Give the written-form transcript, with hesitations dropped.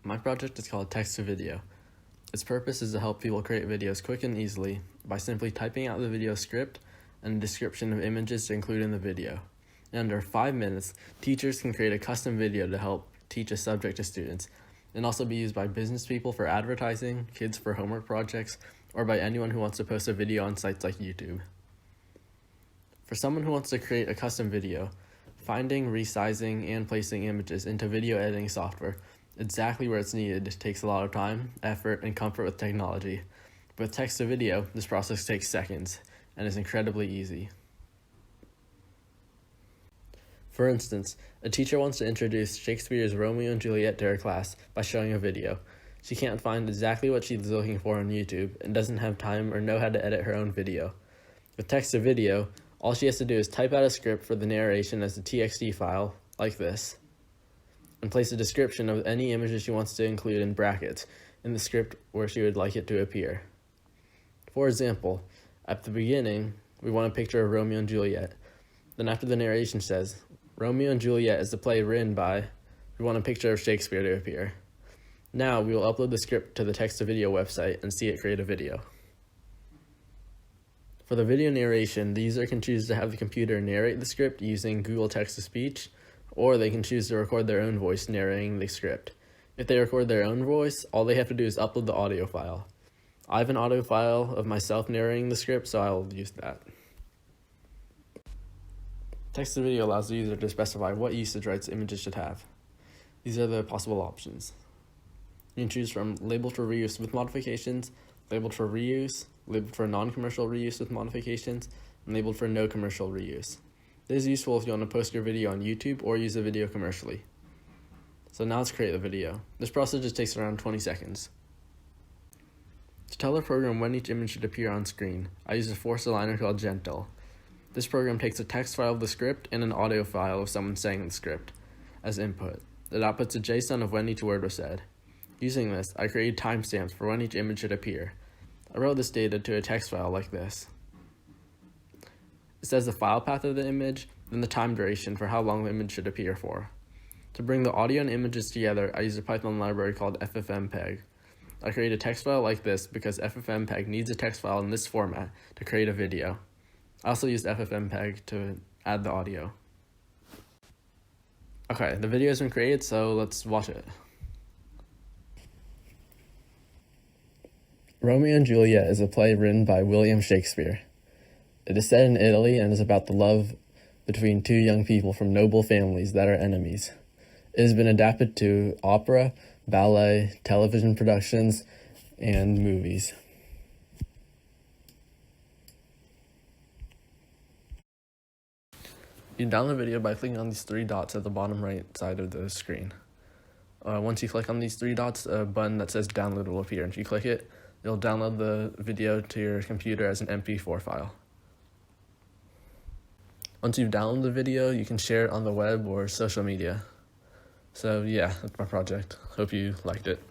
My project is called Text2Video. Its purpose is to help people create videos quick and easily by simply typing out the video script and a description of images to include in the video. In under 5 minutes, teachers can create a custom video to help teach a subject to students, and also be used by business people for advertising, kids for homework projects, or by anyone who wants to post a video on sites like YouTube. For someone who wants to create a custom video, finding, resizing, and placing images into video editing software exactly where it's needed takes a lot of time, effort, and comfort with technology. With text-to-video, this process takes seconds and is incredibly easy. For instance, a teacher wants to introduce Shakespeare's Romeo and Juliet to her class by showing a video. She can't find exactly what she's looking for on YouTube and doesn't have time or know how to edit her own video. With text-to-video, all she has to do is type out a script for the narration as a TXT file, like this, and place a description of any images she wants to include in brackets in the script where she would like it to appear. For example, at the beginning, we want a picture of Romeo and Juliet. Then after the narration says, Romeo and Juliet is the play written by, we want a picture of Shakespeare to appear. Now we will upload the script to the Text2Video website and see it create a video. For the video narration, the user can choose to have the computer narrate the script using Google Text-to-Speech, or they can choose to record their own voice narrating the script. If they record their own voice, all they have to do is upload the audio file. I have an audio file of myself narrating the script, so I will use that. Text-to-video allows the user to specify what usage rights images should have. These are the possible options. You can choose from labeled for reuse with modifications, labeled for reuse, labeled for non-commercial reuse with modifications, and labeled for no commercial reuse. This is useful if you want to post your video on YouTube or use the video commercially. So now let's create the video. This process just takes around 20 seconds. To tell the program when each image should appear on screen, I use a force aligner called Gentle. This program takes a text file of the script and an audio file of someone saying the script as input. It outputs a JSON of when each word was said. Using this, I created timestamps for when each image should appear. I wrote this data to a text file like this. It says the file path of the image, then the time duration for how long the image should appear for. To bring the audio and images together, I use a Python library called FFmpeg. I create a text file like this because FFmpeg needs a text file in this format to create a video. I also used FFmpeg to add the audio. Okay, the video has been created, so let's watch it. Romeo and Juliet is a play written by William Shakespeare. It is set in Italy and is about the love between two young people from noble families that are enemies. It has been adapted to opera, ballet, television productions, and movies. You download the video by clicking on these 3 dots at the bottom right side of the screen. Once you click on these 3 dots, a button that says download will appear, and if you click it, it'll download the video to your computer as an MP4 file. Once you've downloaded the video, you can share it on the web or social media. So yeah, that's my project. Hope you liked it.